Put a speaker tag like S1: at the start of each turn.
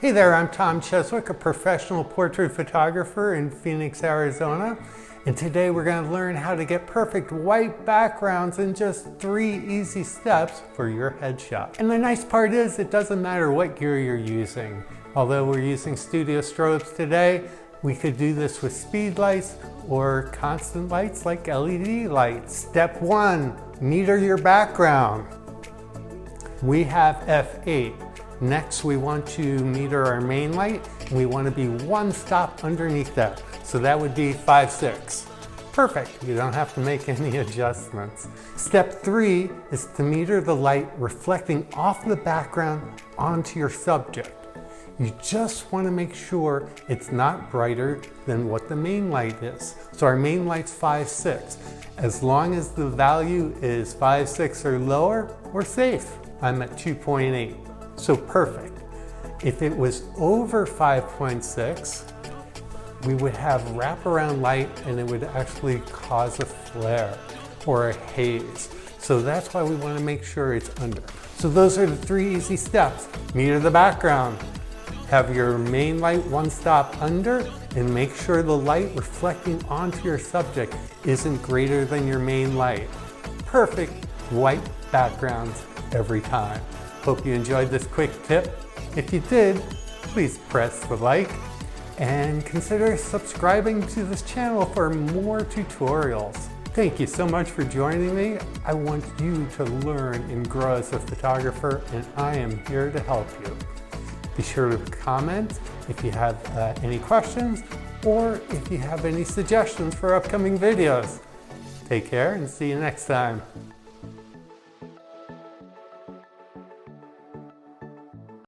S1: Hey there, I'm Tom Cheswick, a professional portrait photographer in Phoenix, Arizona. And today we're going to learn how to get perfect white backgrounds in just 3 easy steps for your headshot. And the nice part is it doesn't matter what gear you're using. Although we're using studio strobes today, we could do this with speed lights or constant lights like LED lights. Step 1, meter your background. We have f8. Next, we want to meter our main light, and we want to be 1 stop underneath that. So that would be 5/6. Perfect, you don't have to make any adjustments. Step 3 is to meter the light reflecting off the background onto your subject. You just want to make sure it's not brighter than what the main light is. So our main light's 5/6. As long as the value is 5/6 or lower, we're safe. I'm at 2.8. So perfect. If it was over 5.6, we would have wraparound light and it would actually cause a flare or a haze. So that's why we want to make sure it's under. So those are the 3 easy steps. Meter the background, have your main light 1 stop under, and make sure the light reflecting onto your subject isn't greater than your main light. Perfect white backgrounds every time. Hope you enjoyed this quick tip. If you did, please press the like and consider subscribing to this channel for more tutorials. Thank you so much for joining me. I want you to learn and grow as a photographer, and I am here to help you. Be sure to comment if you have any questions or if you have any suggestions for upcoming videos. Take care and see you next time.